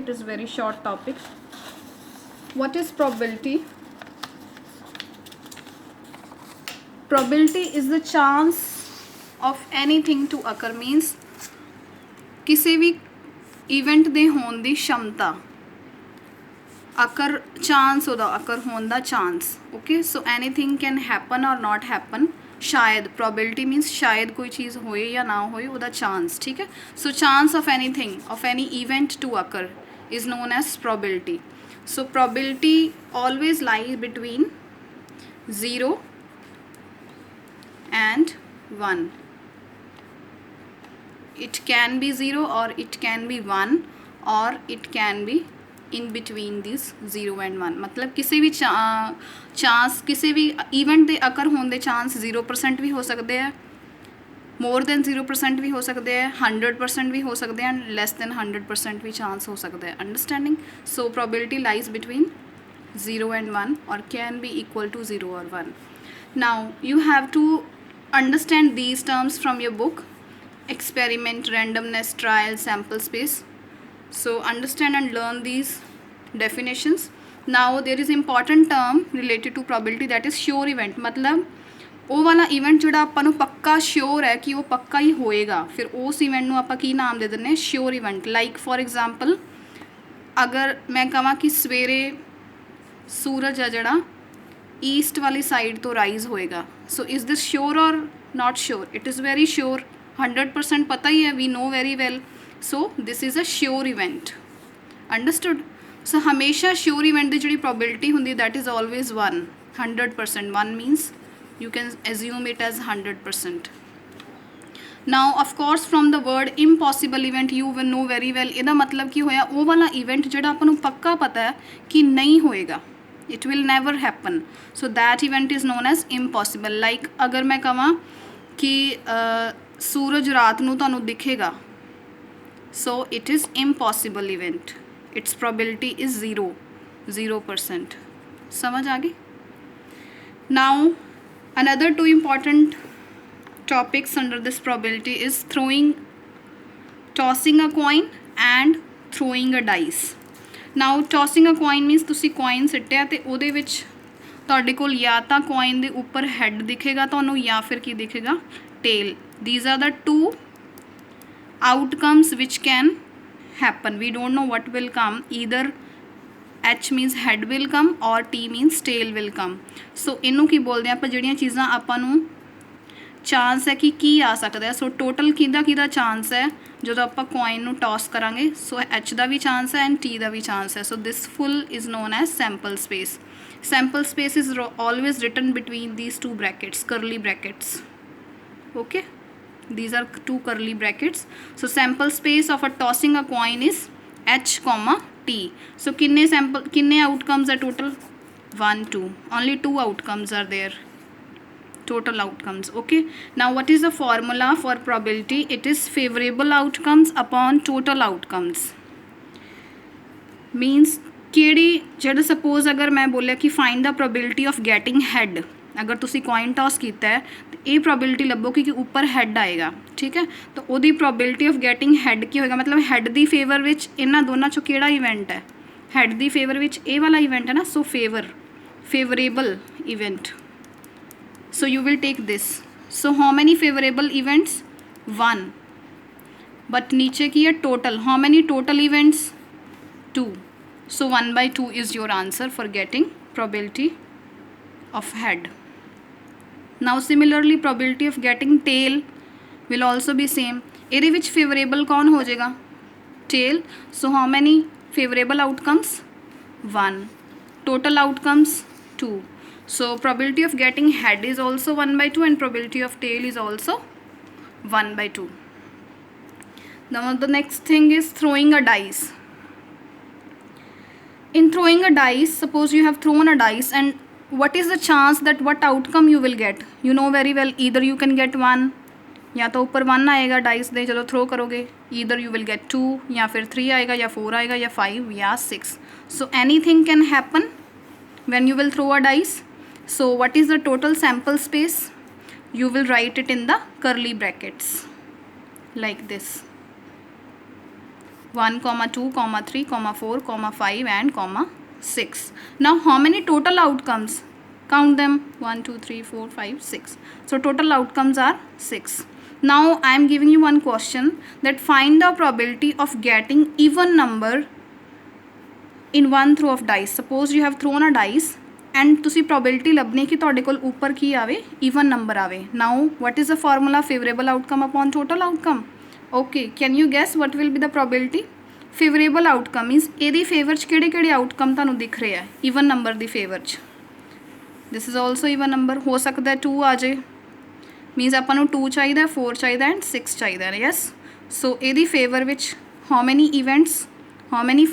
It is very short topic. What is probability? Probability is the chance of anything to occur, means किसी भी event दे होने दी क्षमता, अकर chance ਉਹਦਾ अकर होने दा chance. Okay, so anything can happen और not happen. शायद प्रोबेबिलिटी मीन्स शायद कोई चीज़ होए या ना होए ਉਹਦਾ चांस. ठीक है, so chance of anything of any event to occur is known as probability. So probability always lies between 0 and 1. It can be 0 or it can be 1 or it can be in between these 0 and 1. मतलब किसी भी chance किसी भी event ਦੇ अकर होने ਦੇ chance 0% भी हो सकते हैं, मोर देन 0% भी हो सकते हैं, 100% भी हो सकते हैं, लेस देन 100% भी चांस हो सकते हैं. Understanding? So probability lies between 0 and 1 और can be equal to 0 or 1. Now you have to understand these terms from your book experiment, randomness, trial, sample space. So understand and learn these definitions. Now there is important term related to probability, that is sure event. मतलब ਉਹ ਵਾਲਾ event ਜਿਹੜਾ ਆਪਾਂ ਨੂੰ ਪੱਕਾ ਸ਼ੋਰ ਹੈ ਕਿ ਉਹ ਪੱਕਾ ਹੀ ਹੋਏਗਾ, ਫਿਰ ਉਸ ਇਵੈਂਟ ਨੂੰ ਆਪਾਂ ਕੀ ਨਾਮ ਦੇ ਦਿੰਦੇ ਹਾਂ? ਸ਼ੋਰ ਇਵੈਂਟ. ਲਾਈਕ ਫੋਰ ਐਗਜ਼ਾਮਪਲ, ਅਗਰ ਮੈਂ ਕਹਾਂ ਕਿ ਸਵੇਰੇ ਸੂਰਜ ਆ ਜਿਹੜਾ ਈਸਟ ਵਾਲੀ ਸਾਈਡ ਤੋਂ ਰਾਈਜ਼ ਹੋਏਗਾ, ਸੋ is this sure or not sure? It is very sure, 100% ਪਤਾ ਹੀ ਹੈ, we know very well. So this is a sure event. Understood? So ਹਮੇਸ਼ਾ ਸ਼ੋਰ ਇਵੈਂਟ ਦੀ ਜਿਹੜੀ ਪ੍ਰੋਬੇਬਿਲਿਟੀ ਹੁੰਦੀ that is always 1. 100%. 1 means you can assume it as 100%. now of course from the word impossible event you will know very well ਇਹਦਾ ਮਤਲਬ ਕੀ ਹੋਇਆ? ਉਹ ਵਾਲਾ event ਜਿਹੜਾ ਆਪਾਂ ਨੂੰ ਪੱਕਾ ਪਤਾ ਹੈ ਕਿ ਨਹੀਂ ਹੋਏਗਾ, it will never happen, so that event is known as impossible. like ਅਗਰ ਮੈਂ ਕਹਾਂ ਕਿ ਸੂਰਜ ਰਾਤ ਨੂੰ ਤੁਹਾਨੂੰ ਦਿਖੇਗਾ, so it is impossible event, its probability is 0%. समझ आ गई? now another two important topics under this probability is tossing a coin and throwing a dice. now tossing a coin means ਤੁਸੀਂ coin ਸਿੱਟਿਆ ਤੇ ਉਹਦੇ ਵਿੱਚ ਤੁਹਾਡੇ ਕੋਲ ਜਾਂ ਤਾਂ coin ਦੇ ਉੱਪਰ head ਦਿਖੇਗਾ ਤੁਹਾਨੂੰ ਜਾਂ ਫਿਰ ਕੀ ਦਿਖੇਗਾ? tail. these are the two outcomes which can happen. we don't know what will come, either H means head will come or T means tail will come. so ਇਹਨੂੰ ਕੀ ਬੋਲਦੇ ਆ ਆਪਾਂ? ਜਿਹੜੀਆਂ ਚੀਜ਼ਾਂ ਆਪਾਂ ਨੂੰ ਚਾਂਸ ਹੈ ਕਿ ਕੀ ਆ ਸਕਦਾ ਹੈ. ਸੋ ਟੋਟਲ ਕਿਹਦਾ ਚਾਂਸ ਹੈ ਜਦੋਂ ਆਪਾਂ ਕੋਇਨ ਨੂੰ ਟੌਸ ਕਰਾਂਗੇ? ਸੋ H ਦਾ ਵੀ ਚਾਂਸ ਹੈ ਐਂਡ T ਦਾ ਵੀ ਚਾਂਸ ਹੈ. So this full is known as sample space. Sample space is always written between these two brackets, curly brackets. okay, these are two curly brackets. so sample space of a tossing a coin is H comma T. so किन्ने outcomes are total? 1 2, only 2 outcomes are there, total outcomes. okay, now what is the formula for probability? it is favorable outcomes upon total outcomes. means ਕਿਹੜੀ ਜਿਹੜਾ suppose ਅਗਰ ਮੈਂ ਬੋਲਿਆ ਕਿ find the probability of getting head, ਅਗਰ ਤੁਸੀਂ coin toss ਕੀਤਾ ਹੈ ਤੇ ਇਹ probability ਲੱਭੋ ਕਿ ਉੱਪਰ head ਆਏਗਾ. ਠੀਕ ਹੈ, ਤਾਂ ਉਹਦੀ probability of getting head ਕੀ ਹੋਏਗਾ? ਮਤਲਬ head ਦੀ ਫੇਵਰ ਵਿੱਚ ਇਹਨਾਂ ਦੋਨਾਂ ਚੋਂ ਕਿਹੜਾ ਇਵੈਂਟ ਹੈ? head ਦੀ ਫੇਵਰ ਵਿੱਚ ਇਹ ਵਾਲਾ ਇਵੈਂਟ ਹੈ ਨਾ, ਸੋ favorable event. so you will take this. so how many favorable events? 1. but नीचे की है total. how many total events? 2. so 1/2 is your answer for getting probability of head. now similarly probability of getting tail will also be same. ਇਹਦੇ ਵਿੱਚ favorable कौन हो जाएगा? tail. so how many favorable outcomes? 1. total outcomes? 2. so probability of getting head is also 1/2 and probability of tail is also 1/2. now the next thing is throwing a dice. in throwing a dice, suppose you have thrown a dice, and what is the chance that what outcome you will get? you know very well, either you can get 1, या तो ऊपर 1 आएगा dice दे जब throw करोगे, either you will get 2, या फिर 3 आएगा, या 4 आएगा, या 5 या 6. so anything can happen when you will throw a dice. so what is the total sample space? you will write it in the curly brackets like this. 1, 2, 3, 4, 5 and 6. Now how many total outcomes? Count them. 1, 2, 3, 4, 5, 6. So total outcomes are 6. Now I am giving you one question, that find the probability of getting even number in one throw of dice. Suppose you have thrown a dice and तुसी probability ਲੱਭਣੀ कि ਤੁਹਾਡੇ ਕੋਲ ਉੱਪਰ ਕੀ ਆਵੇ, even number ਆਵੇ. Now what is the formula? Favorable outcome upon total outcome. Okay, can you guess what will be the probability? Favorable outcome means ਇਹਦੀ favour 'ਚ ਕਿਹੜੇ outcome ਤੁਹਾਨੂੰ ਦਿਖ ਰਹੇ ਆ even number ਦੀ ਫੇਵਰ 'ਚ. This is also even number. ਹੋ ਸਕਦਾ 2 ਆ ਜੇ, means ਆਪਾਂ ਨੂੰ 2 ਚਾਹੀਦਾ, 4 ਚਾਹੀਦਾ and 6 ਚਾਹੀਦਾ. Yes, so ਇਹਦੀ ਫੇਵਰ ਵਿੱਚ how many events, how many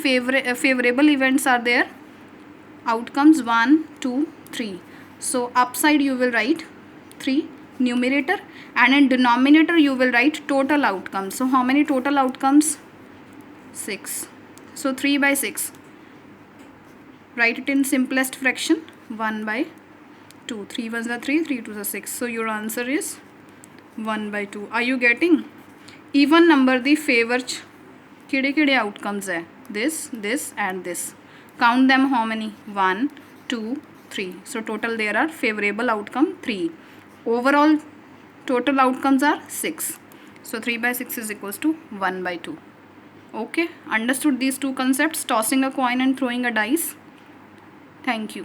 favorable events are there? Outcomes 1, 2, 3. So upside you will write 3 numerator, and in denominator you will write total outcomes. So how many total outcomes? 6. So 3 by 6. Write it in simplest fraction, 1 by 2. 3 ones are 3, 3 2s are 6. So your answer is 1 by 2. Are you getting? Even number the favor ch kede outcomes hai? This and this. Count them. How many? 1, 2, 3. So total there are favorable outcome 3. Overall total outcomes are 6. So 3 by 6 is equals to 1 by 2. Okay, understood these two concepts, tossing a coin and throwing a dice? Thank you.